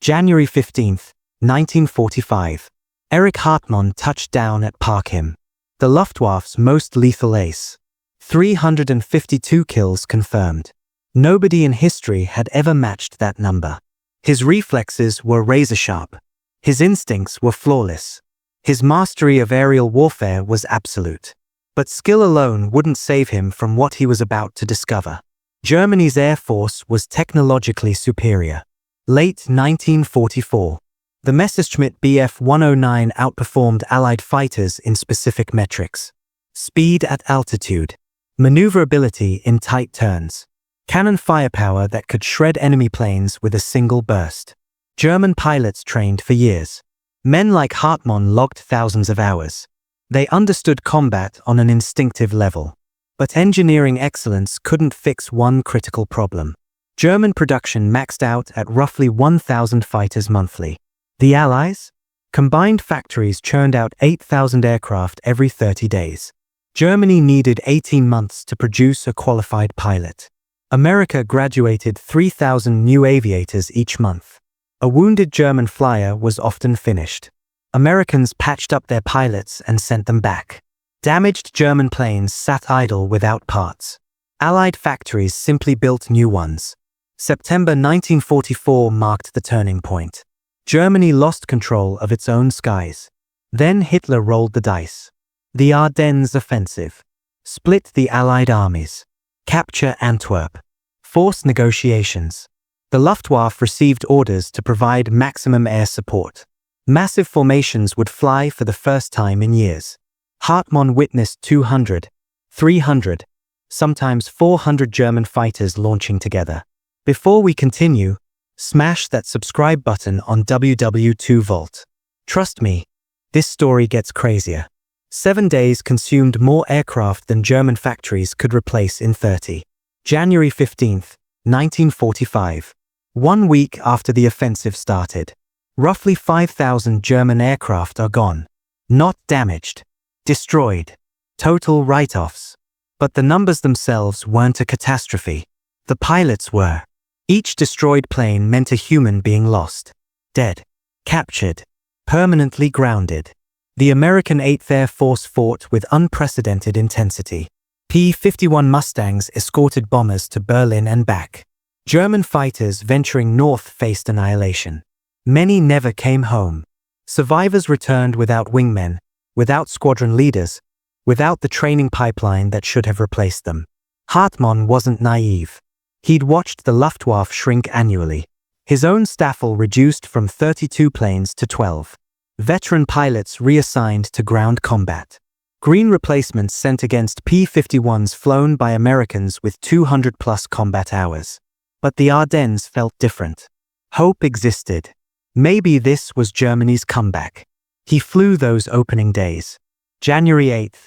January 15, 1945. Erich Hartmann touched down at Parchim, the Luftwaffe's most lethal ace. 352 kills confirmed. Nobody in history had ever matched that number. His reflexes were razor-sharp. His instincts were flawless. His mastery of aerial warfare was absolute. But skill alone wouldn't save him from what he was about to discover. Germany's air force was technologically superior. Late 1944. The Messerschmitt Bf 109 outperformed Allied fighters in specific metrics: speed at altitude, maneuverability in tight turns, cannon firepower that could shred enemy planes with a single burst. German pilots trained for years. Men like Hartmann logged thousands of hours. They understood combat on an instinctive level. But engineering excellence couldn't fix one critical problem. German production maxed out at roughly 1,000 fighters monthly. The Allies? Combined factories churned out 8,000 aircraft every 30 days. Germany needed 18 months to produce a qualified pilot. America graduated 3,000 new aviators each month. A wounded German flyer was often finished. Americans patched up their pilots and sent them back. Damaged German planes sat idle without parts. Allied factories simply built new ones. September 1944 marked the turning point. Germany lost control of its own skies. Then Hitler rolled the dice. The Ardennes offensive. Split the Allied armies. Capture Antwerp. Force negotiations. The Luftwaffe received orders to provide maximum air support. Massive formations would fly for the first time in years. Hartmann witnessed 200, 300, sometimes 400 German fighters launching together. Before we continue, smash that subscribe button on WW2Volt. Trust me, this story gets crazier. 7 days consumed more aircraft than German factories could replace in 30. January 15, 1945. 1 week after the offensive started. Roughly 5,000 German aircraft are gone. Not damaged. Destroyed. Total write-offs. But the numbers themselves weren't a catastrophe. The pilots were. Each destroyed plane meant a human being lost. Dead. Captured. Permanently grounded. The American 8th Air Force fought with unprecedented intensity. P-51 Mustangs escorted bombers to Berlin and back. German fighters venturing north faced annihilation. Many never came home. Survivors returned without wingmen, without squadron leaders, without the training pipeline that should have replaced them. Hartmann wasn't naive. He'd watched the Luftwaffe shrink annually. His own staffel reduced from 32 planes to 12. Veteran pilots reassigned to ground combat. Green replacements sent against P-51s flown by Americans with 200-plus combat hours. But the Ardennes felt different. Hope existed. Maybe this was Germany's comeback. He flew those opening days. January 8th,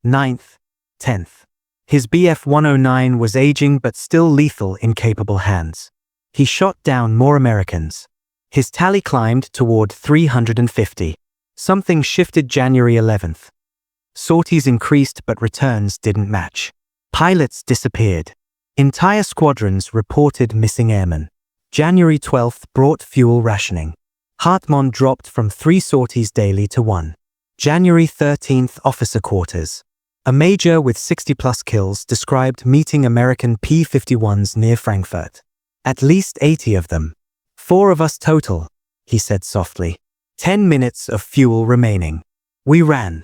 9th, 10th. His Bf 109 was aging but still lethal in capable hands. He shot down more Americans. His tally climbed toward 350. Something shifted January 11th. Sorties increased but returns didn't match. Pilots disappeared. Entire squadrons reported missing airmen. January 12th brought fuel rationing. Hartmann dropped from 3 sorties daily to 1. January 13th officer quarters. A major with 60-plus kills described meeting American P-51s near Frankfurt. At least 80 of them. 4 of us total, he said softly. 10 minutes of fuel remaining. We ran.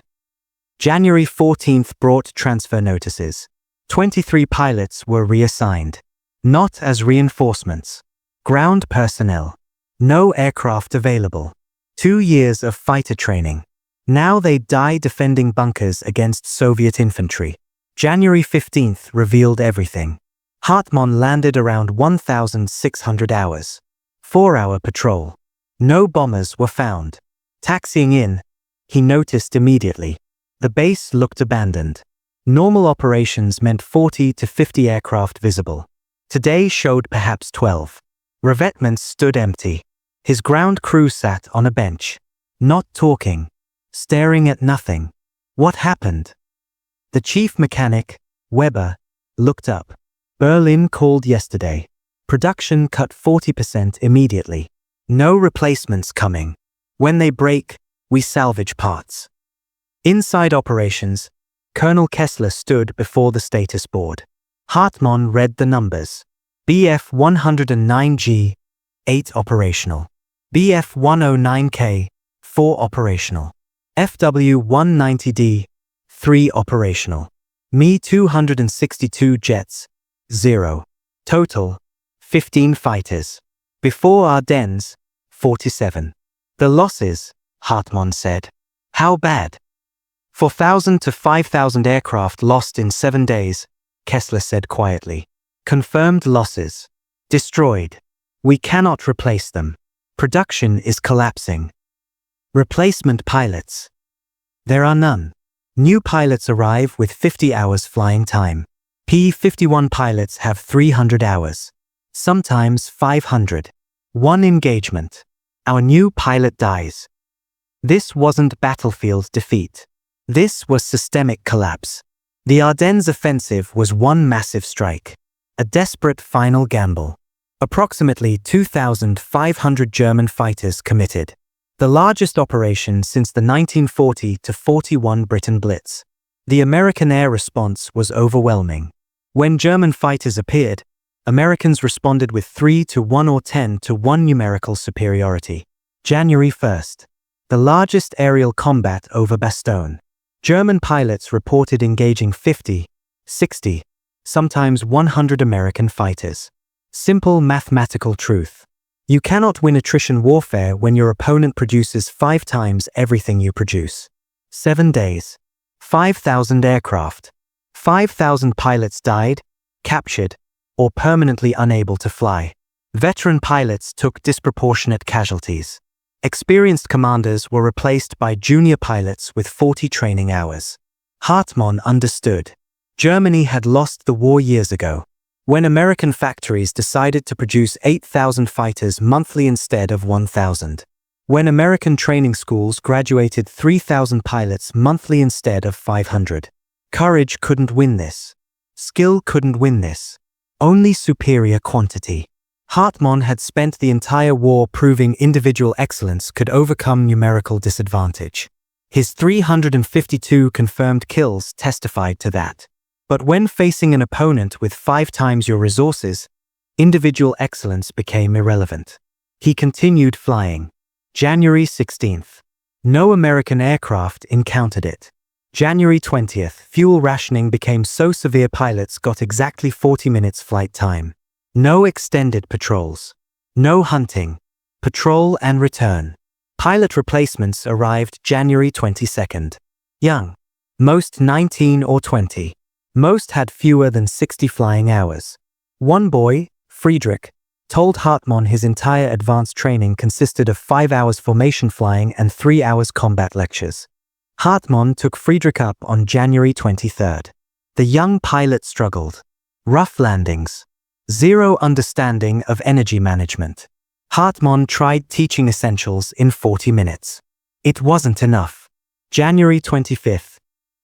January 14th brought transfer notices. 23 pilots were reassigned. Not as reinforcements. Ground personnel. No aircraft available. 2 years of fighter training. Now they'd die defending bunkers against Soviet infantry. January 15th revealed everything. Hartmann landed around 1,600 hours. 4-hour patrol. No bombers were found. Taxiing in, he noticed immediately. The base looked abandoned. Normal operations meant 40 to 50 aircraft visible. Today showed perhaps 12. Revetments stood empty. His ground crew sat on a bench. Not talking. Staring at nothing. What happened? The chief mechanic, Weber, looked up. Berlin called yesterday. Production cut 40% immediately. No replacements coming. When they break, we salvage parts. Inside operations, Colonel Kessler stood before the status board. Hartmann read the numbers. BF 109G, 8 operational. BF 109K, 4 operational. FW 190D, 3 operational. Me 262 jets, 0. Total, 15 fighters. Before Ardennes, 47. The losses, Hartmann said. How bad? 4,000 to 5,000 aircraft lost in 7 days, Kessler said quietly. Confirmed losses. Destroyed. We cannot replace them. Production is collapsing. Replacement pilots. There are none. New pilots arrive with 50 hours flying time. P-51 pilots have 300 hours. Sometimes 500. One engagement. Our new pilot dies. This wasn't battlefield defeat. This was systemic collapse. The Ardennes offensive was one massive strike. A desperate final gamble. Approximately 2,500 German fighters committed. The largest operation since the 1940-41 Britain Blitz. The American air response was overwhelming. When German fighters appeared, Americans responded with 3-1 or 10-1 numerical superiority. January 1st. The largest aerial combat over Bastogne. German pilots reported engaging 50, 60, sometimes 100 American fighters. Simple mathematical truth. You cannot win attrition warfare when your opponent produces 5 times everything you produce. 7 days. 5,000 aircraft. 5,000 pilots died, captured, or permanently unable to fly. Veteran pilots took disproportionate casualties. Experienced commanders were replaced by junior pilots with 40 training hours. Hartmann understood. Germany had lost the war years ago, when American factories decided to produce 8,000 fighters monthly instead of 1,000. When American training schools graduated 3,000 pilots monthly instead of 500. Courage couldn't win this. Skill couldn't win this. Only superior quantity. Hartmann had spent the entire war proving individual excellence could overcome numerical disadvantage. His 352 confirmed kills testified to that. But when facing an opponent with 5 times your resources, individual excellence became irrelevant. He continued flying. January 16th. No American aircraft encountered it. January 20th, fuel rationing became so severe pilots got exactly 40 minutes flight time. No extended patrols. No hunting. Patrol and return. Pilot replacements arrived January 22nd. Young. Most 19 or 20. Most had fewer than 60 flying hours. One boy, Friedrich, told Hartmann his entire advanced training consisted of 5 hours formation flying and 3 hours combat lectures. Hartmann took Friedrich up on January 23rd. The young pilot struggled. Rough landings. Zero understanding of energy management. Hartmann tried teaching essentials in 40 minutes. It wasn't enough. January 25th.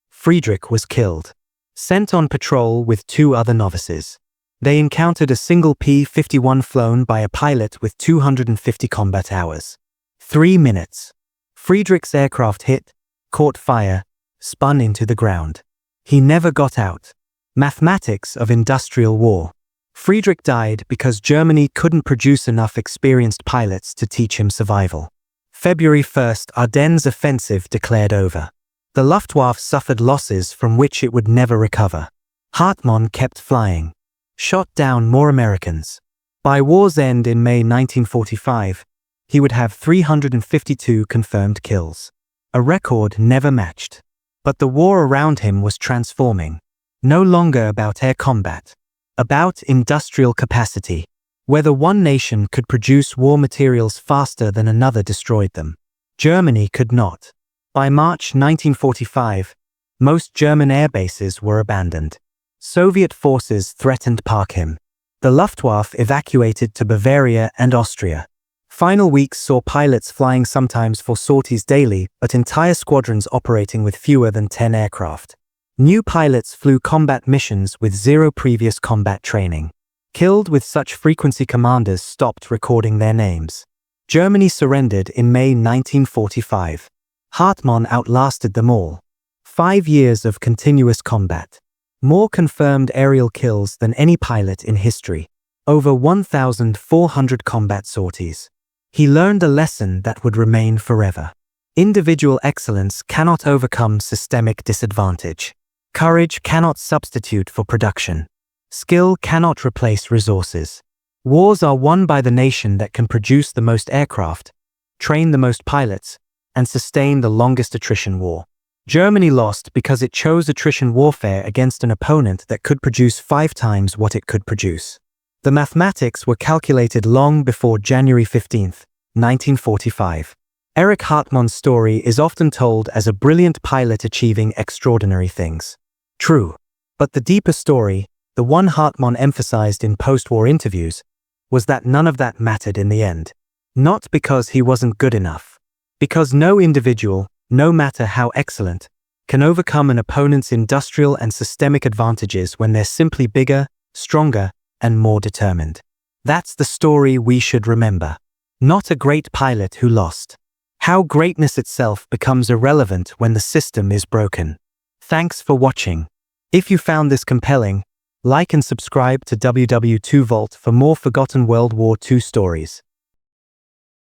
Friedrich was killed. Sent on patrol with 2 other novices. They encountered a single P-51 flown by a pilot with 250 combat hours. 3 minutes. Friedrich's aircraft hit, caught fire, spun into the ground. He never got out. Mathematics of industrial war. Friedrich died because Germany couldn't produce enough experienced pilots to teach him survival. February 1st, Ardennes offensive declared over. The Luftwaffe suffered losses from which it would never recover. Hartmann kept flying. Shot down more Americans. By war's end in May 1945, he would have 352 confirmed kills. A record never matched. But the war around him was transforming. No longer about air combat. About industrial capacity. Whether one nation could produce war materials faster than another destroyed them. Germany could not. By March 1945, most German air bases were abandoned. Soviet forces threatened Parchim. The Luftwaffe evacuated to Bavaria and Austria. Final weeks saw pilots flying sometimes for sorties daily, but entire squadrons operating with fewer than 10 aircraft. New pilots flew combat missions with 0 previous combat training. Killed with such frequency, commanders stopped recording their names. Germany surrendered in May 1945. Hartmann outlasted them all. 5 years of continuous combat. More confirmed aerial kills than any pilot in history. Over 1,400 combat sorties. He learned a lesson that would remain forever. Individual excellence cannot overcome systemic disadvantage. Courage cannot substitute for production. Skill cannot replace resources. Wars are won by the nation that can produce the most aircraft, train the most pilots, and sustain the longest attrition war. Germany lost because it chose attrition warfare against an opponent that could produce 5 times what it could produce. The mathematics were calculated long before January 15, 1945. Erich Hartmann's story is often told as a brilliant pilot achieving extraordinary things. True, but the deeper story, the one Hartmann emphasized in post-war interviews, was that none of that mattered in the end. Not because he wasn't good enough. Because no individual, no matter how excellent, can overcome an opponent's industrial and systemic advantages when they're simply bigger, stronger, and more determined. That's the story we should remember. Not a great pilot who lost. How greatness itself becomes irrelevant when the system is broken. Thanks for watching. If you found this compelling, like and subscribe to WW2 Vault for more forgotten World War II stories.